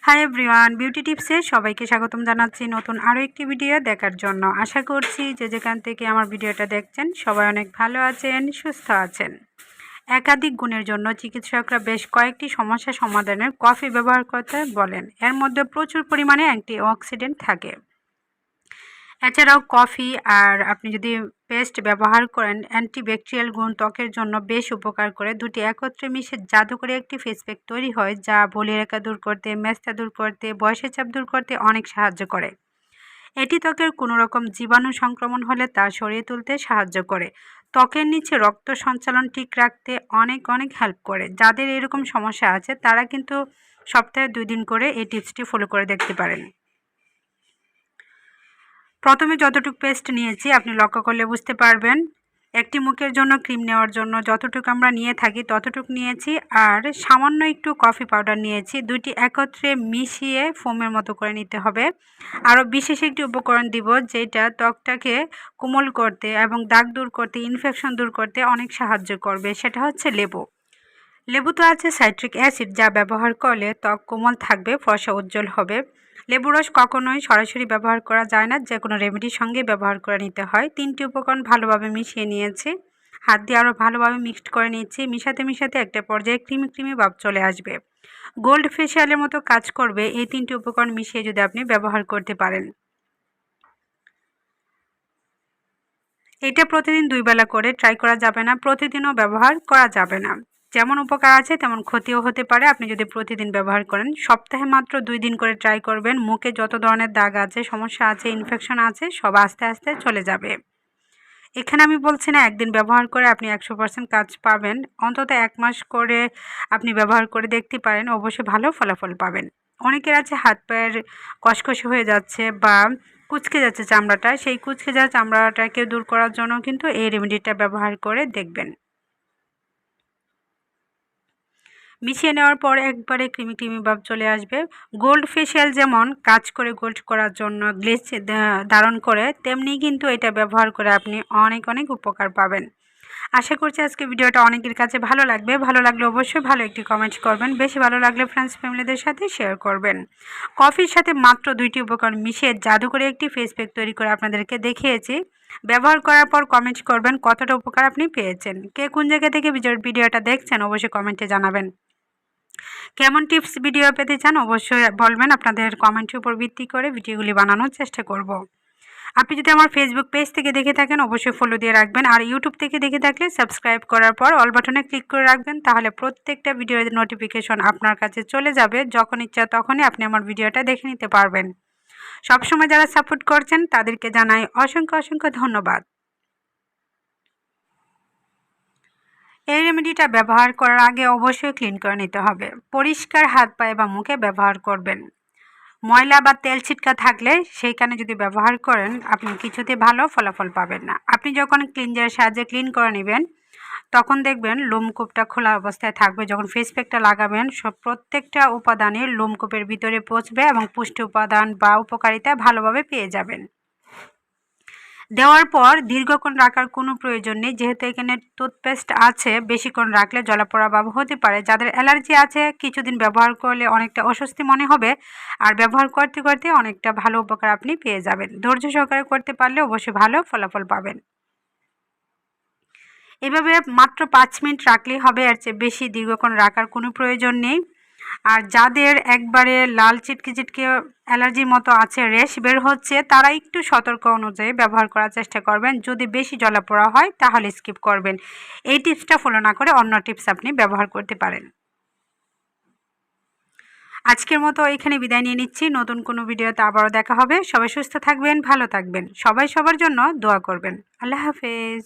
Hi everyone, beauty টিপসে সবাইকে স্বাগতম জানাচ্ছি নতুন আরও একটি ভিডিও দেখার জন্য। আশা করছি যে যেখান থেকে আমার ভিডিওটা দেখছেন সবাই অনেক ভালো আছেন, সুস্থ আছেন। একাধিক গুণের জন্য চিকিৎসকরা বেশ কয়েকটি সমস্যা সমাধানে কফি ব্যবহার করতে বলেন। এর মধ্যে প্রচুর পরিমাণে অ্যান্টিঅক্সিডেন্ট থাকে। এছাড়াও কফি আর আপনি যদি পেস্ট ব্যবহার করেন, অ্যান্টিব্যাকটেরিয়াল গুণ ত্বকের জন্য বেশ উপকার করে। দুটি একত্রে মিশে জাদুকরি একটি ফেস প্যাক তৈরি হয়, যা বলিরেখা দূর করতে, মেস্তা দূর করতে, বয়সের চাপ দূর করতে অনেক সাহায্য করে। এটি ত্বকের কোনো রকম জীবাণু সংক্রমণ হলে তা সরিয়ে তুলতে সাহায্য করে। ত্বকের নিচে রক্ত সঞ্চালন ঠিক রাখতে অনেক হেল্প করে। যাদের এরকম সমস্যা আছে তারা কিন্তু সপ্তাহে 2 দিন করে এই টিপসটি ফলো করে দেখতে পারেন। প্রথমে যতটুকু পেস্ট নিয়েছি আপনি লক্ষ্য করলে বুঝতে পারবেন। একটি মুখের জন্য ক্রিম নেওয়ার জন্য যতটুকু আমরা নিয়ে থাকি ততটুকু নিয়েছি, আর সামান্য একটু কফি পাউডার নিয়েছি। দুইটি একত্রে মিশিয়ে ফোমের মতো করে নিতে হবে। আরও বিশেষ একটি উপকরণ দিব যেটা ত্বকটাকে কোমল করতে এবং দাগ দূর করতে, ইনফেকশন দূর করতে অনেক সাহায্য করবে। সেটা হচ্ছে লেবু। লেবুতে আছে সাইট্রিক অ্যাসিড, যা ব্যবহার করলে ত্বক কোমল থাকবে, ফর্সা উজ্জ্বল হবে। লেবু রস কখনোই সরাসরি ব্যবহার করা যায় না, যে কোনো রেমেডির সঙ্গে ব্যবহার করে নিতে হয়। 3টি উপকরণ ভালোভাবে মিশিয়ে নিয়েছি, হাত দিয়ে আরও ভালোভাবে মিক্সড করে নিচ্ছি। মিশাতে একটা পর্যায়ে ক্রিমি ভাব চলে আসবে। গোল্ড ফেশিয়ালের মতো কাজ করবে এই 3টি উপকরণ মিশিয়ে যদি আপনি ব্যবহার করতে পারেন। এটা প্রতিদিন 2 বেলা করে ট্রাই করা যাবে না, প্রতিদিনও ব্যবহার করা যাবে না। যেমন উপকার আছে তেমন ক্ষতিও হতে পারে আপনি যদি প্রতিদিন ব্যবহার করেন। সপ্তাহে মাত্র 2 দিন করে ট্রাই করবেন। মুখে যত ধরনের দাগ আছে, সমস্যা আছে, ইনফেকশন আছে, সব আস্তে আস্তে চলে যাবে। এখানে আমি বলছি না একদিন ব্যবহার করে আপনি 100% কাজ পাবেন। অন্তত 1 মাস করে আপনি ব্যবহার করে দেখতে পারেন, অবশ্যই ভালো ফলাফল পাবেন। অনেকের আছে হাত পায়ের কষকষে হয়ে যাচ্ছে বা কুঁচকে যাচ্ছে চামড়াটা, সেই কুঁচকে যাওয়া চামড়াটাকে দূর করার জন্য কিন্তু এই রেমেডিটা ব্যবহার করে দেখবেন। মিশিয়ে নেওয়ার পর একবারে ক্রিমি ভাব চলে আসবে। গোল্ড ফেশিয়াল যেমন কাজ করে গোল্ড করার জন্য গ্লেজ ধারণ করে, তেমনি কিন্তু এটা ব্যবহার করে আপনি অনেক উপকার পাবেন। আশা করছি আজকে ভিডিওটা অনেকের কাছে ভালো লাগবে। ভালো লাগলে অবশ্যই ভালো একটি কমেন্ট করবেন। বেশি ভালো লাগলে ফ্রেন্ডস ফ্যামিলিদের সাথে শেয়ার করবেন। কফির সাথে মাত্র 2টি উপকরণ মিশিয়ে জাদু করে একটি ফেস প্যাক তৈরি করে আপনাদেরকে দেখিয়েছি। ব্যবহার করার পর কমেন্ট করবেন কতটা উপকার আপনি পেয়েছেন। কে কোন জায়গা থেকে ভিডিওটা দেখছেন অবশ্যই কমেন্টে জানাবেন। কেমন টিপস ভিডিও পেতে চান অবশ্যই বলবেন। আপনাদের কমেন্টের উপর ভিত্তি করে ভিডিওগুলি বানানোর চেষ্টা করব। আপনি যদি আমার ফেসবুক পেজ থেকে দেখে থাকেন অবশ্যই ফলো দিয়ে রাখবেন, আর ইউটিউব থেকে দেখে থাকলে সাবস্ক্রাইব করার পর অল বাটনে ক্লিক করে রাখবেন। তাহলে প্রত্যেকটা ভিডিওর নোটিফিকেশন আপনার কাছে চলে যাবে। যখন ইচ্ছা তখনই আপনি আমার ভিডিওটা দেখে নিতে পারবেন। সবসময় যারা সাপোর্ট করছেন তাদেরকে জানাই অসংখ্য ধন্যবাদ। এই রেমেডিটা ব্যবহার করার আগে অবশ্যই ক্লিন করে নিতে হবে। পরিষ্কার হাত পায়ে বা মুখে ব্যবহার করবেন। ময়লা বা তেল ছিটকা থাকলে সেইখানে যদি ব্যবহার করেন আপনি কিছুতে ভালো ফলাফল পাবেন না। আপনি যখন ক্লিনজারের সাহায্যে ক্লিন করে নেবেন তখন দেখবেন লোমকূপটা খোলা অবস্থায় থাকবে। যখন ফেস প্যাকটা লাগাবেন প্রত্যেকটা উপাদানে লোমকূপের ভিতরে পৌঁছবে এবং পুষ্টি উপাদান বা উপকারিতা ভালোভাবে পেয়ে যাবেন। দেওয়ার পর দীর্ঘক্ষণ রাখার কোনো প্রয়োজন নেই, যেহেতু এখানে টুথপেস্ট আছে। বেশিক্ষণ রাখলে জ্বলাপোড়া ভাব হতে পারে। যাদের অ্যালার্জি আছে কিছুদিন ব্যবহার করলে অনেকটা অস্বস্তি মনে হবে, আর ব্যবহার করতে অনেকটা ভালো উপকার আপনি পেয়ে যাবেন। ধৈর্য সহকারে করতে পারলে অবশ্যই ভালো ফলাফল পাবেন। এভাবে মাত্র 5 মিনিট রাখলেই হবে, এর চেয়ে বেশি দীর্ঘক্ষণ রাখার কোনো প্রয়োজন নেই। আর যাদের একবারে লাল চিটকে অ্যালার্জির মতো আছে, র্যাশ বের হচ্ছে, তারা একটু সতর্ক অনুযায়ী ব্যবহার করার চেষ্টা করবেন। যদি বেশি জ্বলাপোড়া হয় তাহলে স্কিপ করবেন। এই টিপসটা ফলো না করে অন্য টিপস আপনি ব্যবহার করতে পারেন। আজকের মতো এখানে বিদায় নিয়ে নিচ্ছি। নতুন কোনো ভিডিওতে আবারও দেখা হবে। সবাই সুস্থ থাকবেন, ভালো থাকবেন। সবাই সবার জন্য দোয়া করবেন। আল্লাহ হাফেজ।